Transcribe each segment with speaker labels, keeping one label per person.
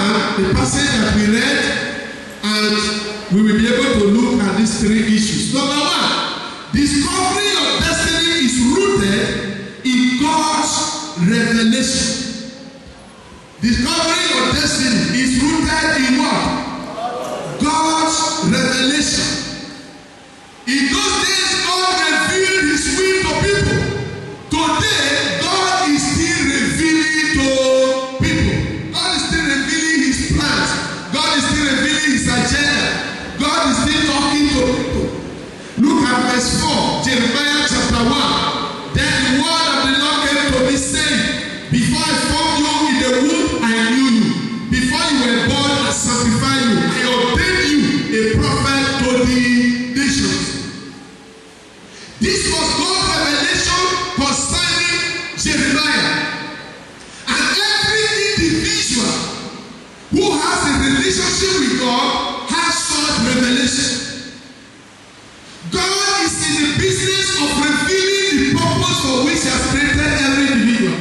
Speaker 1: Abraham, the passage that we read, and we will be able to look at these three issues. Number one, discovery of destiny is rooted in God's revelation. Discovery of destiny is rooted in what? God's revelation. In those days, God revealed His will to people. Today, God is still revealing to people. God is still revealing His plans. God is still revealing His agenda. God is still talking to people. Look at verse 4, Jeremiah chapter 1. Then the word of the Lord came to me, saying, before I formed you in the womb, I knew you. Before you were born, I sanctified you. I ordained you a prophet to the nations. This was God's revelation concerning Jeremiah. And every individual who has a relationship with God has such revelation. God is in the business of revealing the purpose for which He has created every individual.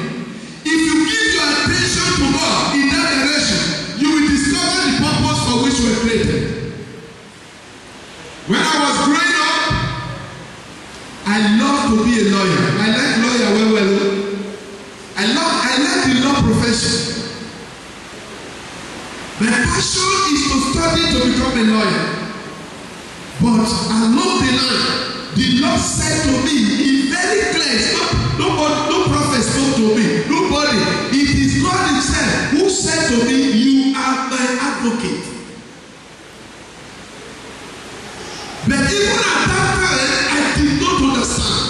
Speaker 1: If you give your attention to God in that direction, you will discover the purpose for which you were created. When I was growing up, I love to be a lawyer. I like lawyer well. I like the law profession. My passion is to study to become a lawyer. But along the line, the Lord said to me in very clear, no prophet spoke to me, nobody. It is God Himself who said to me, you are my advocate. But even at that time, I did not understand.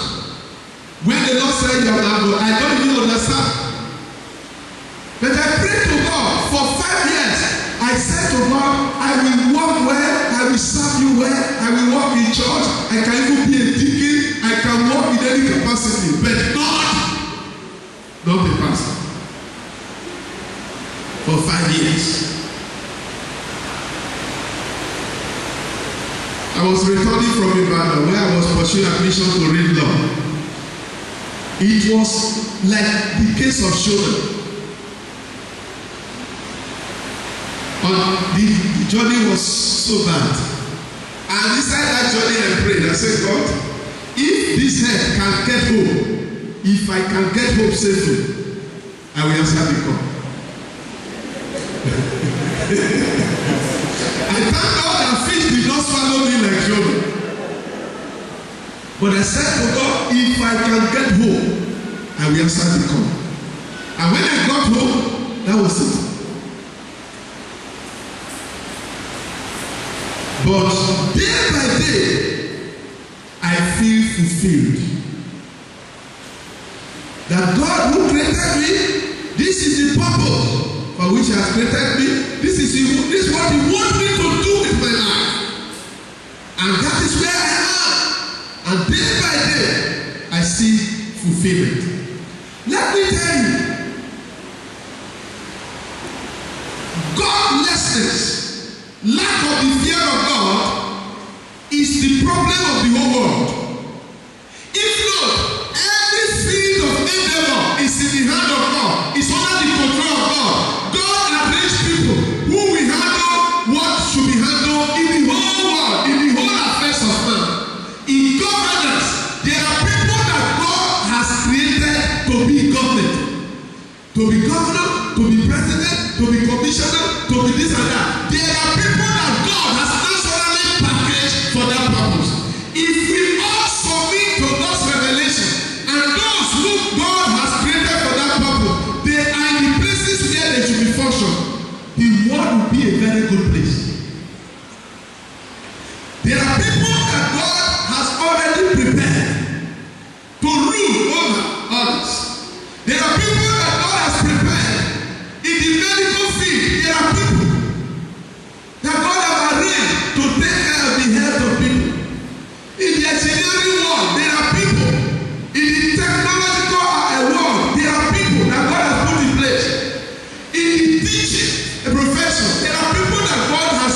Speaker 1: When the Lord said you are my advocate, I don't even understand. But I prayed to God for 5 years. I said to God, I will walk well, I will serve you well, I will walk in church, I can even be a deacon, I can walk in any capacity, but not a pastor. For 5 years. I was returning from Ibadan where I was pursuing admission to read law. It was like the case of Shodan. The journey was so bad. And inside that journey I prayed. I said, God, if this head can get home, if I can get home safely, I will answer the call. I thank God that fish did not swallow me like Jonah. But I said to God, if I can get home, I will answer the call. And when I got home, that was it. But day by day, I feel fulfilled. That God who created me, this is the purpose for which He has created me. This is what He wants me to do with my life. And that is where I am. And day by day, I see fulfillment. Let me tell you, godlessness, lack of the fear of God is the problem of the whole world. If not, every field of endeavor is in the hand of God. It's under the control of God. God arranged people who will handle what should be handled in the whole world, in the whole affairs of man. In governance, there are people that God has created to be government. To be governor, to be president, to be commissioner, to be this and that. There are people that God has naturally packaged for that purpose. If we all submit to God's revelation, and those who God has created for that purpose, they are in the places where they should be functioning, the world will be a very good place. There are people that God has already prepared to rule over others. There are people that God has prepared in the medical field. There are people that God has arranged to take care of the health of people. In the engineering world, there are people. In the technological world, there are people that God has put in place. In the teaching profession, there are people that God has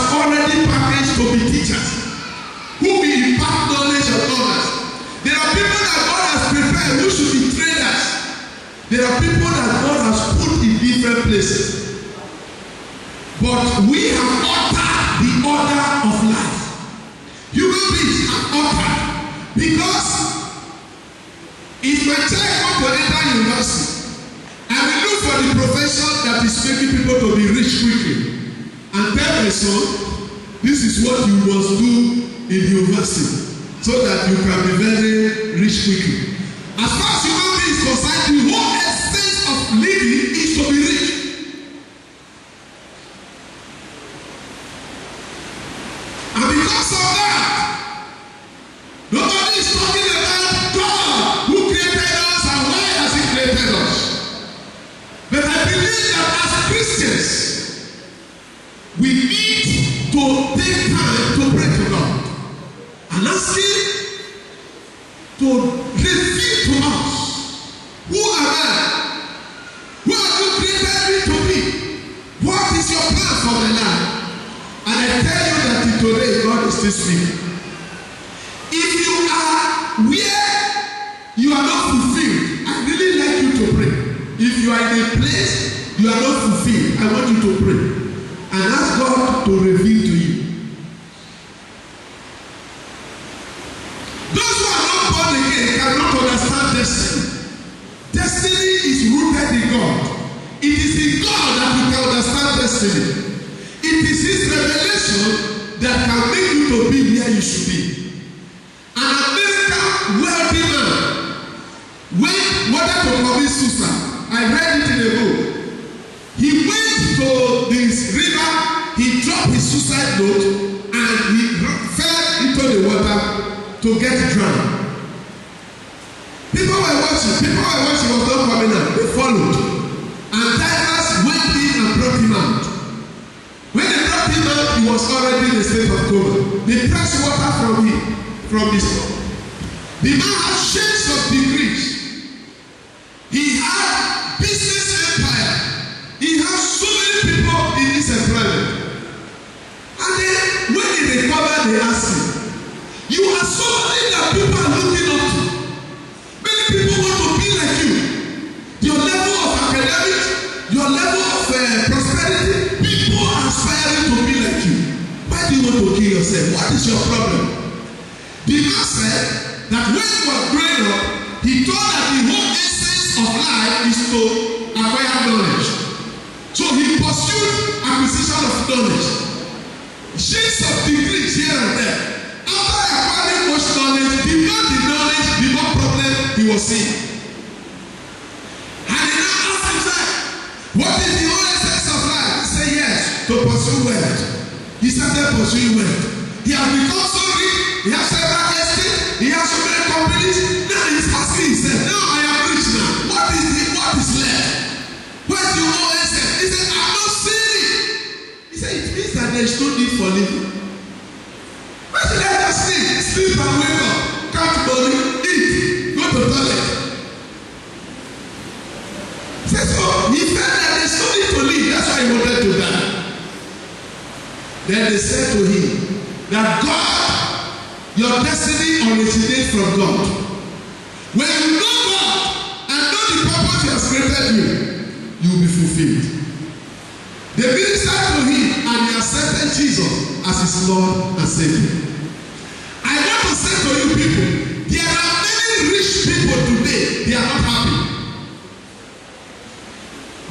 Speaker 1: But we have altered the order of life. Human beings have altered because if my child wants to enter university, I will look for the profession that is making people to be rich quickly and tell my son, this is what you must do in university so that you can be very rich quickly. As far as human beings is concerned, the whole essence of living is to be rich. And because of that, nobody is talking about God who created us and why has He created us. But I believe that as Christians, we need to take time to pray to God and ask Him to reveal to us, who am I? Who have you created me to be? What is your plan for my life? And I tell you that today God is still speaking. If you are where you are not fulfilled, I really like you to pray. If you are in a place you are not fulfilled, I want you to pray and ask God to reveal to you. Those who are not born again cannot understand destiny. Destiny is rooted in God. It is in God that you can understand destiny. It is His revelation that can make you to be where you should be. An American wealthy man wanted to commit suicide. I read it in a book. He went to this river, he dropped his suicide note, and he fell into the water to get drowned. People were watching was not coming out. They followed. And divers went in and brought him out. When they brought him out, he was already in a state of coma. They pressed water from his mouth. The man had shades of degrees. He had business empire. He had so many people in his employment. And then when he recovered, they asked him, you are somebody that people are looking up to. Many people want to be like you. Your level of academics, your level of prosperity, people are aspiring to be like you. Why do you want to kill yourself? What is your problem? The man said that when he was growing up, he thought that the whole essence of life is to acquire knowledge. So he pursued acquisition of knowledge. Shades of degrees here and there. After acquiring much knowledge, the more the knowledge, the more problem he was seeing. And he now asked himself, what is the whole essence of life? He said, yes, to pursue wealth. He started pursuing wealth. He has become so rich, he has several estates, he has so many companies. Now he's asking himself, now I am rich now. What is left? Where's the whole essence? He said, I'm not seeing it. He said, it means that there is no need for living. Why should I just sleep and wake up, count money, eat, go to the toilet? He said, so he felt that there is no need to live. That's why he wanted to die. Then they said to him that God, your destiny originates from God. When you know God and know the purpose He has created you, you will be fulfilled. They ministered to him and he accepted Jesus as his Lord and Savior. I want to say to you people, there are many rich people today, they are not happy.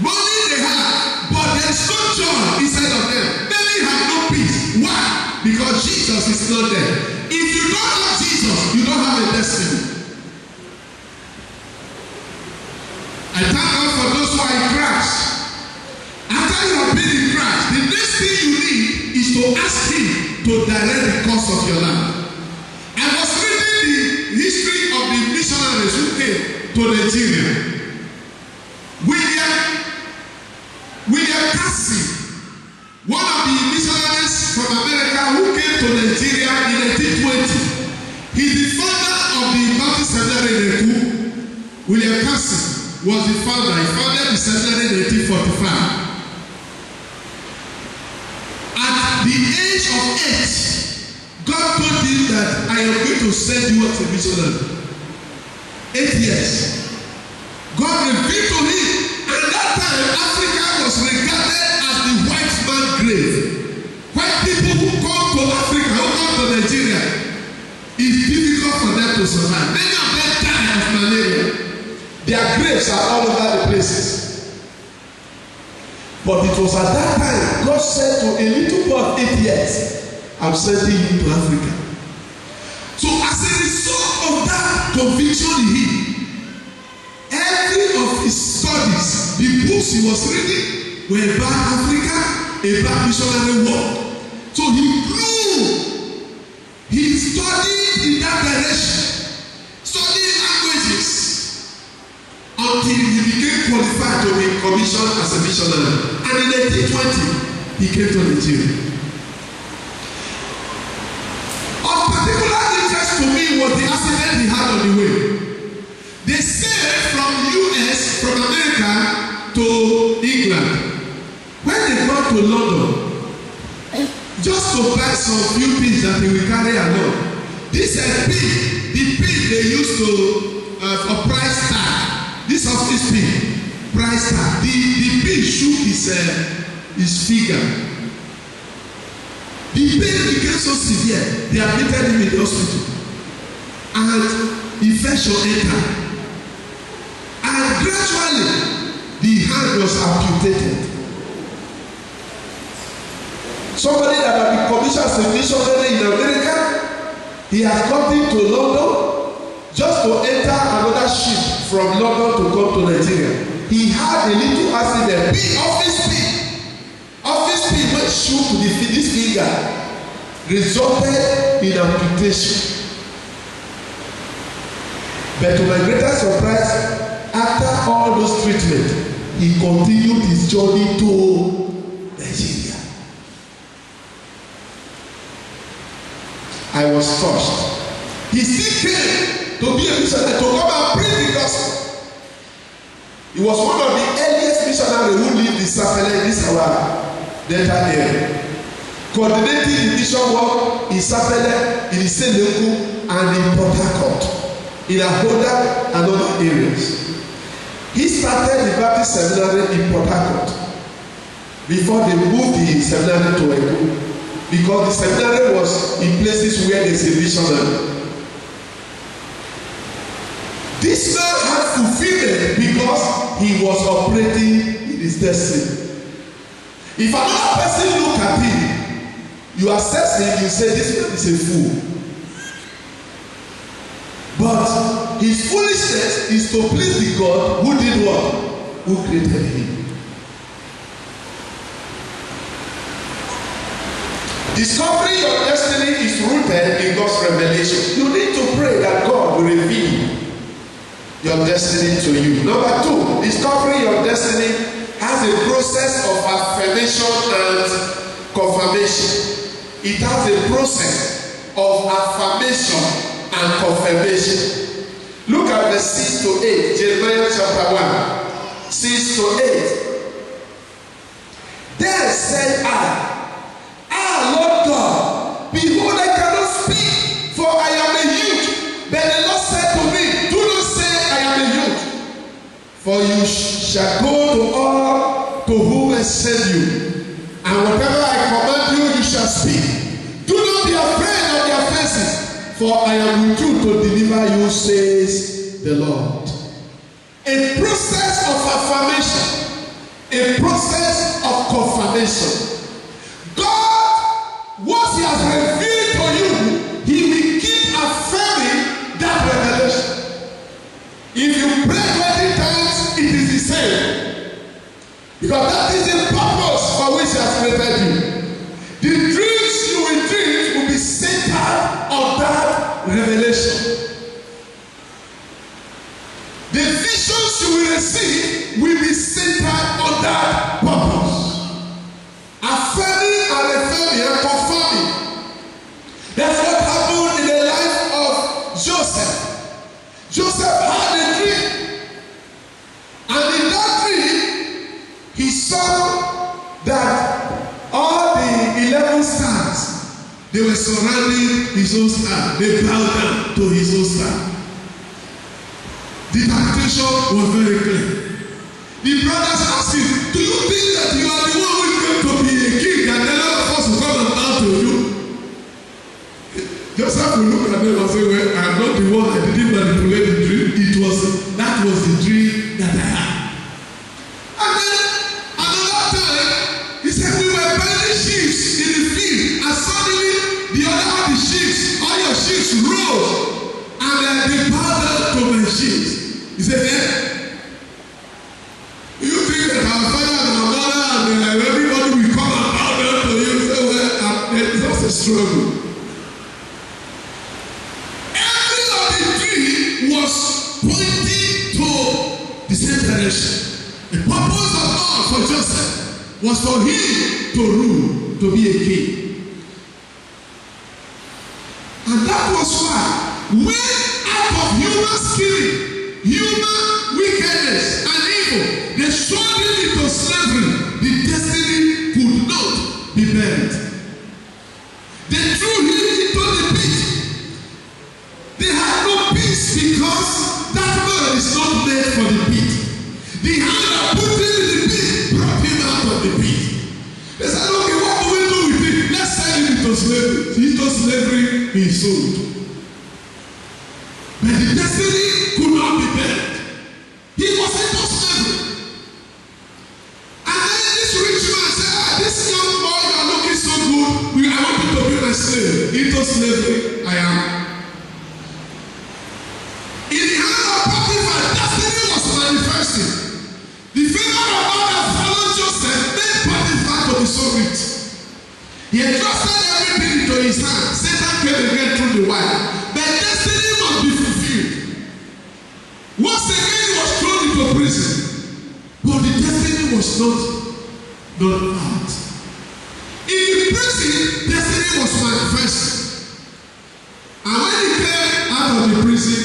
Speaker 1: Money they have, but there is no joy inside of them. Many have no peace. Why? Because Jesus is not there. If you don't have Jesus, you don't have a destiny. I thank God for those who are in Christ. After you have been in Christ, the next thing you need is to ask Him to direct the course of your life. I was reading the history of the missionaries who came to Nigeria. William Cassie, one of the missionaries from America who came to Nigeria in 1920. He's the founder of the Baptist Seminary in Eku. William Cassie was the founder. He founded the seminary in 1945. At the age of 8, God told him that I am going to send you as a missionary. 8 years. God revealed to him, and that time Africa was regarded as the white man's it's difficult for them to survive. Many of them die of malaria. Their graves are all over the places. But it was at that time God said to a little boy of 8 years, I'm sending you to Africa. So as a result of that conviction in him, every of his studies, the books he was reading were about Africa, about missionary work. So he grew. He studied in that direction, studied languages, until he became qualified to be commissioned as a missionary. And in 1820, he came to Nigeria. Of particular interest to me was the accident he had on the way. They sailed from US, from America to England. When they got to London, just to buy some few things that they will carry along, this pin, the pin they used to for price tag, this office pin, price tag, the pin shook his finger. The pain became so severe, they admitted him in the hospital, and infection entered. And gradually, the hand was amputated. Somebody that had been commissioned as a missionary in America, he has come into London just to enter another ship from London to come to Nigeria. He had a little accident. Office pin when shook this finger resulted in amputation. But to my greater surprise, after all those treatments, he continued his journey to Nigeria. I was touched. He still came to be a missionary, to come and preach the gospel. He was one of the earliest missionaries who lived in Sapele, this our Delta area, coordinating the mission work in Sapele, in Iseneku, and in Port Harcourt, in Ahoda and other areas. He started the Baptist seminary in Port Harcourt before they moved the seminary to Edo, because the seminary was in places where there's a missionary. This man had fulfillment because he was operating in his destiny. If another person look at him, you assess him, you say this man is a fool. But his foolishness is to please the God who did what? Who created him. Discovering your destiny is rooted in God's revelation. You need to pray that God will reveal your destiny to you. Number two, discovering your destiny has a process of affirmation and confirmation. It has a process of affirmation and confirmation. Look at verse 6 to 8, Jeremiah chapter 1, 6 to 8. Then said I, Lord God, behold, I cannot speak, for I am a youth. But the Lord said to me, do not say I am a youth, for you shall go to all to whom I send you, and whatever I command you, you shall speak. Do not be afraid of their faces, for I am with you to deliver you, says the Lord. A process of affirmation, a process of confirmation. Once he has revealed to you, he will keep affirming that revelation. If you pray 20 times, it is the same. Because that is the purpose for which he has created you. The dreams you will dream will be centered on that revelation. The visions you will receive will be centered on that purpose. Affirming and affirming and confirming. That's what happened in the life of Joseph. Joseph had a dream. And in that dream, he saw that all the 11 stars, they were surrounding his own star. They bowed down to his own star. The interpretation was very clear. The brothers asked him, do you think that you are the one who is going to be a king and then all of us will come and bow to you? Joseph will look at them and say, well, I'm not the one, I didn't manipulate the dream. That was the dream that I had. And then another time, he said, we were burning sheep in the field, and suddenly the other of the sheep, all your sheep rose, and they bowed down to my sheep. He said, you think that our father and our mother and everybody will come and bow down to you? Say, well, it's just a struggle. Every of the tree was pointing to the same direction. The purpose of God for Joseph was for him to rule, to be a king. And that was why, when out of human scheming, human wickedness, and evil, they sold him into slavery, the destiny could not be buried. They threw him into the pit. They had no peace because that man is not made for the pit. The hand that put him in the pit brought him out of the pit. They said, okay, what do we do with him? Let's sell him into slavery. Into slavery, he sold. But the destiny could not be buried. He was into slavery. And then this rich man said, this young boy, you are looking so good. I want you to be my slave. Into slavery, I am. In the hand of Potiphar, destiny was manifesting. The favor of God that followed Joseph made Potiphar to be so rich. He entrusted everything into his hand. Satan came again through the wire. But destiny must be fulfilled. Once again, he was thrown into prison. But the destiny was not out. In the prison, destiny was manifested. And when he came out of the prison,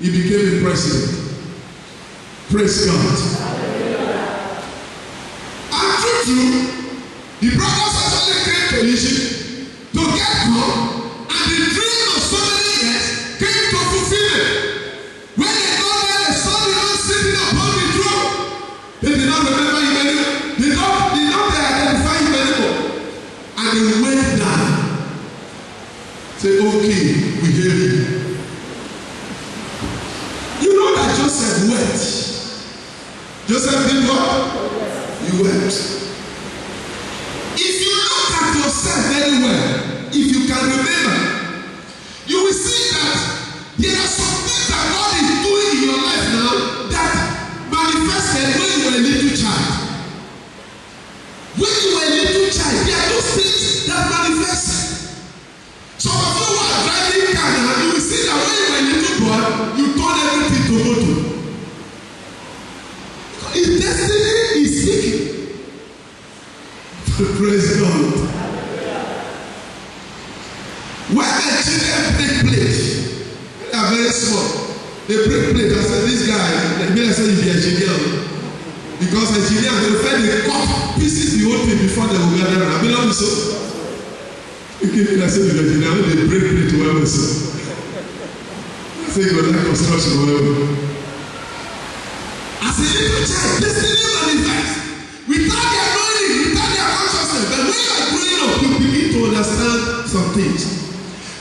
Speaker 1: he became a president. Praise God. And true, the brothers actually came to Egypt to get corn, and the dream of so many years came to fulfill it. When they got there, they saw the man sitting upon the throne. They did not remember him anymore. They did not identify him anymore. And they went down. Say, okay, we hear you. You know that Joseph wept. Joseph did what? He wept. If you look at yourself very well, if you can remember, you will see that there are some things that God is doing in your life now that manifested when you were a little child. When you were a little child, there are those things that manifested. Some of you who are driving car now, you will see that when you were a little boy, you turn everything to motor. His destiny is seeking. Praise God. When the children break plate, they are very small. They break plate. I said, this guy, the man said, he's an engineer. Because engineers, they find they cut pieces the whole thing before they will gather. I mean, not so. Okay, I said, the engineer, they break plate well, so. I say, you like construction well. As a little child, destiny manifests. Without their knowing, without their consciousness, but when you are growing up, you begin to understand some things.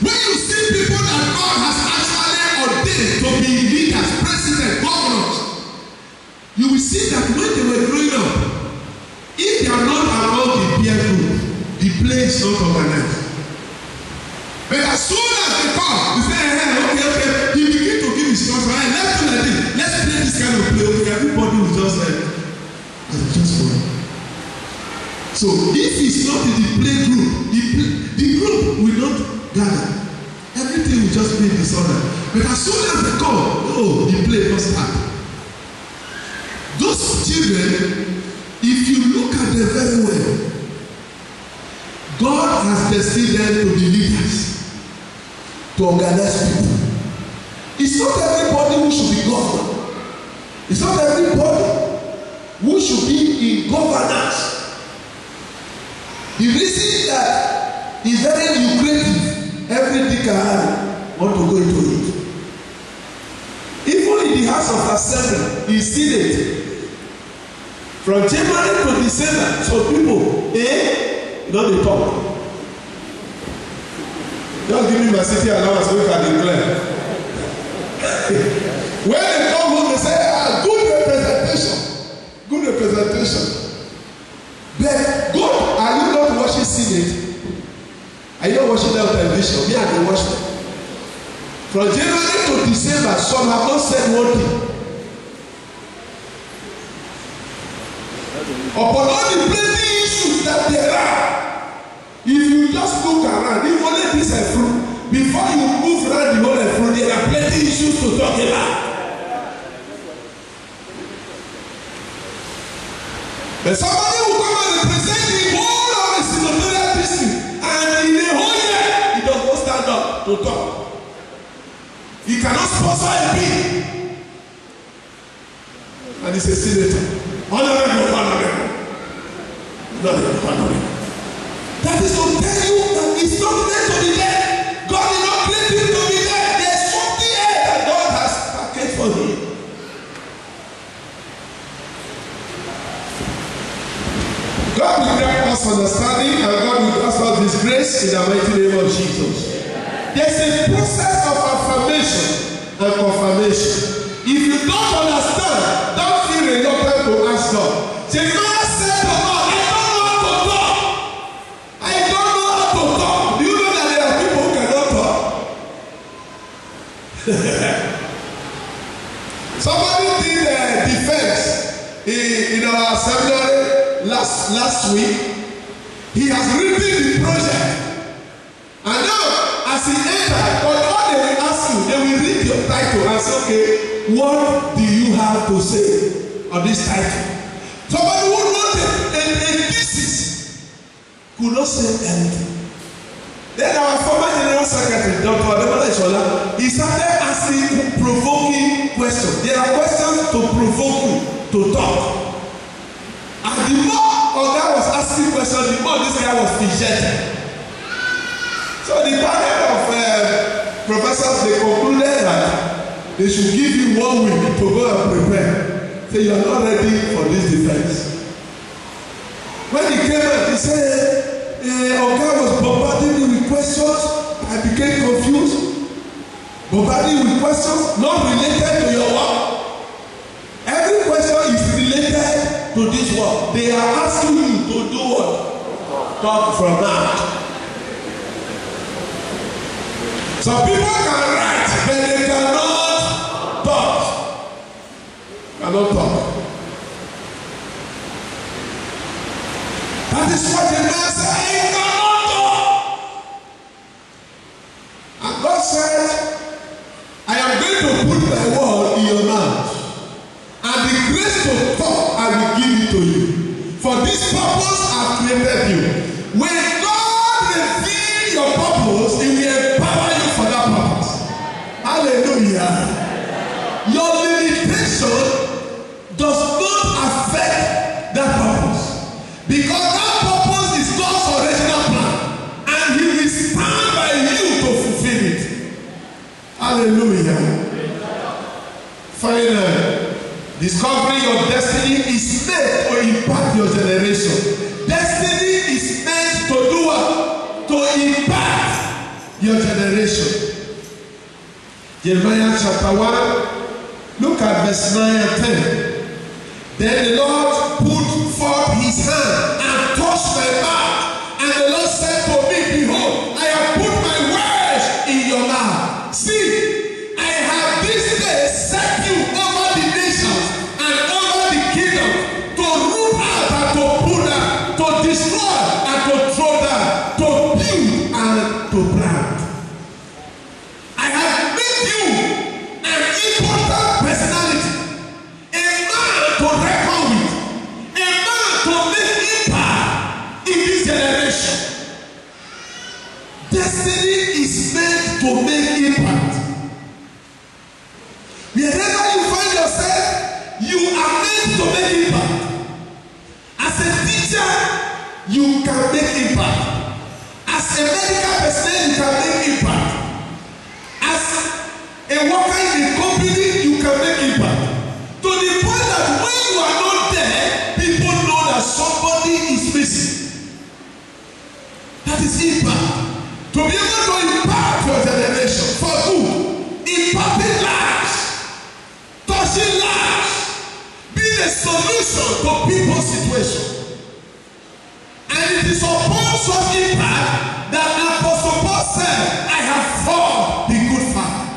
Speaker 1: When you see people that God has actually ordained to be leaders, presidents, governors, you will see that when they were growing up, if they are not among the peer group, the play is not organized. But as soon as they come, they say, hey, okay, he begin to give instructions. Hey, let's do like this. Let's play this kind of play. Okay, everybody will just like, just for it. So if it's not in the play group, the group will not gather. Everything will just be in disorder. But as soon as they come, oh, the play must start. Those children, if you look at them very well, God has destined them to be leaders, to organize people. It's not everybody who should be governor. It's not everybody who should be in governance. The reason that is very lucrative, every Dick and Harry want to go into it. Even in the House of Assembly, in Senate, from January to December, so people, you know they talk. Just give me my city allowance so we can declare. When they come home, they say, good representation. Good representation. But God, are you not watching Senate? Are you not watching them on television? Me, I can watch them. From January to December, some have not said one thing. Upon all the plenty issues that there are, if you just look around, if only this is fruit, before you move around the whole fruit, there are plenty issues to talk about. But somebody will come and represent the whole of the senatorial district, and in the whole year, he does not stand up to talk. He cannot sponsor a bill. And he's a senator. Honorable. That is to tell you that it's not meant to be there. God did not create him to be there. There's something else that God has packaged for him. God will grant us understanding, and God will grant us this grace in the mighty name of Jesus. There's a process of affirmation and confirmation. If you don't understand, don't feel reluctant to ask God. Jeremiah said to God, I don't know how to talk. I don't know how to talk. Do you know that there are people who cannot talk? Somebody did defense in our seminary last week. He has written the project. And now, as he entered, what they will ask you, they will read your title and say, okay, what do you have to say on this title? Somebody who wrote a thesis could not say anything. Then our former General Secretary, Dr. Ademola Ishola, he started asking provoking questions. There are questions to provoke you to talk. And the more Oga was asking questions, the more this guy was fidgeting. So the panel of professors, they concluded that they should give you 1 week to go and prepare. Say you are not ready for this defense. When he came out, he said, Oga was bombarding me with questions. I became confused. Bombarding with questions not related to your work. Every question is related to this work. They are asking you to do what? Talk from now. Some people can write, but they cannot talk. Cannot talk. That is what the man said. He cannot talk. And God said, I am going to put my word in your mouth. And the grace to talk, I will give it to you. For this purpose I created you. When God reveals your purpose, He will empower you for that purpose. Hallelujah. Your limitation does not affect that purpose. Because that purpose is God's original plan. And He will stand by you to fulfill it. Hallelujah. Finally, discovering your destiny is made to impact your generation. Destiny is made to do what? To impact your generation. Jeremiah chapter 1, look at verse 9 and 10. Then the Lord put forth his hand and touched my mouth. And the Lord said to me, behold, I have put my words in your mouth. See, I have this day set you over the nations and over the kingdom to root out and to pull down, to destroy and to throw down, to build and to plant. I have made you an important personality, a man to reckon with, a man to make impact in this generation. Destiny is meant to make impact. Wherever you find yourself, you are meant to make impact. As a teacher, you can make impact. As a medical personnel, you can make impact. As a worker in a company, you can make impact. To the point that when you are not there, people know that somebody is missing. That is impact. To be able to impact it is upon such impact that Apostle Paul said, I have fought the good fight.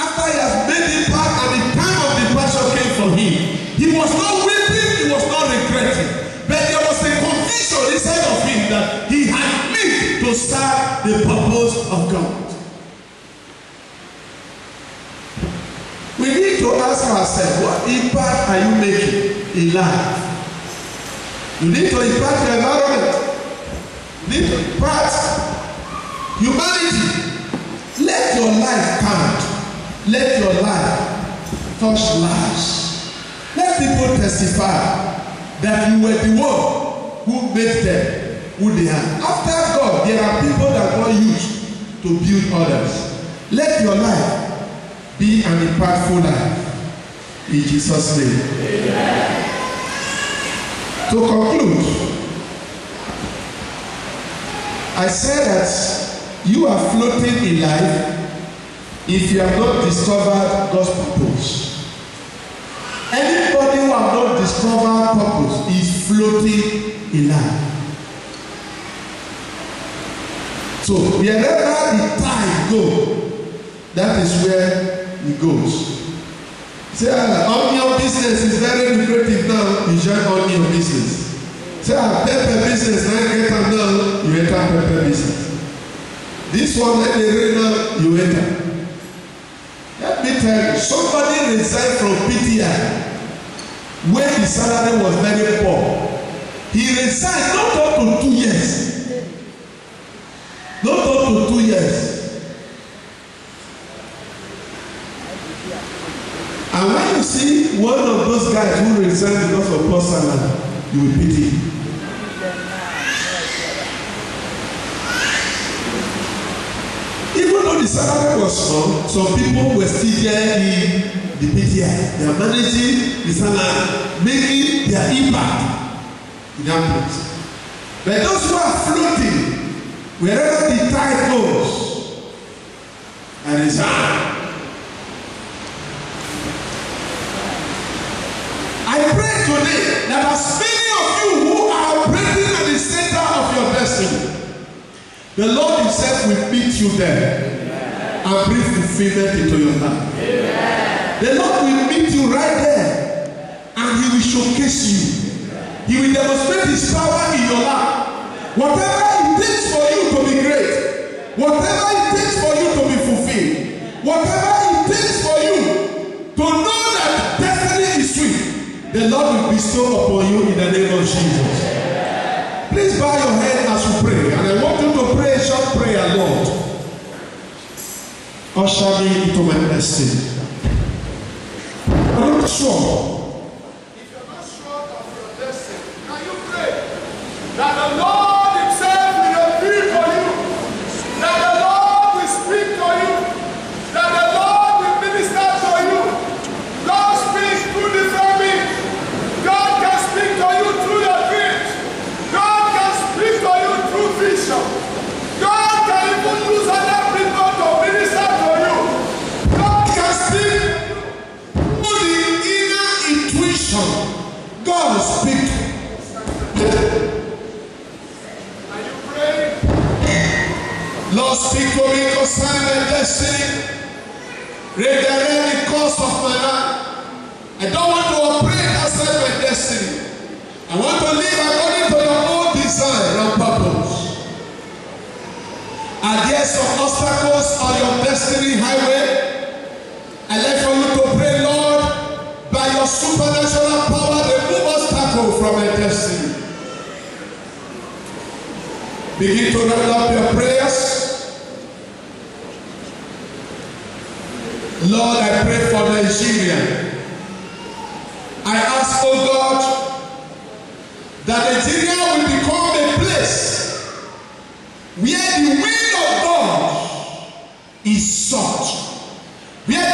Speaker 1: After he has made impact and the time of departure came for him, he was not weeping, he was not regretting. But there was a conviction inside of him that he had lived to serve the purpose of God. We need to ask ourselves, what impact are you making in life? You need to impact your environment. You need to impact humanity. Let your life count. Let your life touch lives. Let people testify that you were the one who made them who they are. After God, there are people that God used to build others. Let your life be an impactful life. In Jesus' name. Amen. To conclude, I said that you are floating in life if you have not discovered God's purpose. Anybody who have not discovered purpose is floating in life. So wherever the tide goes, that is where it goes. Say, onion business is very lucrative now, you join onion business. Say, pepper business, now get them now, you enter pepper business. This one, when they rain now, you enter. Let me tell you, somebody resigned from PTI when the salary was very poor. He resigned not up to 2 years. Not up to 2 years. And when you see one of those guys who resigned because of poor salary, you will pity him. Even though the salary was small, some people were still there in the PTI. They are managing the salary, making their impact in that place. But those who are floating, wherever the tide goes, and resign. I pray today that as many of you who are operating at the center of your destiny, the Lord Himself will meet you there and bring fulfillment into your life. The Lord will meet you right there and He will showcase you. He will demonstrate His power in your life. Whatever it takes for you to be great, whatever it takes for you to be fulfilled, whatever it takes for you to know that destiny is sweet, the Lord will bestow upon you in the name of Jesus. Please bow your head as we pray. And I want you to pray a short prayer, Lord. Usher me into my destiny. I'm not sure. If you're not sure of your destiny, can you pray that the Lord Himself will appeal for you? That the Lord will speak to you? That the Lord will minister to you? God speaks through the family. God can speak to you through your dreams. God can speak to you through vision. God can even use other people to minister to you. God can speak through the inner intuition. God speak. Are you praying? Lord, speak to me concerning my destiny. Redirect the course of my life. I don't want to operate outside my destiny. I want to live according to your own design and purpose. Are there some obstacles on your destiny highway? I'd like for you to pray, Lord, by your supernatural power, remove obstacles from my destiny. Begin to round up your prayers. Lord, I pray for Nigeria. I ask, oh God, that Nigeria will become a place where the will of God is sought. Where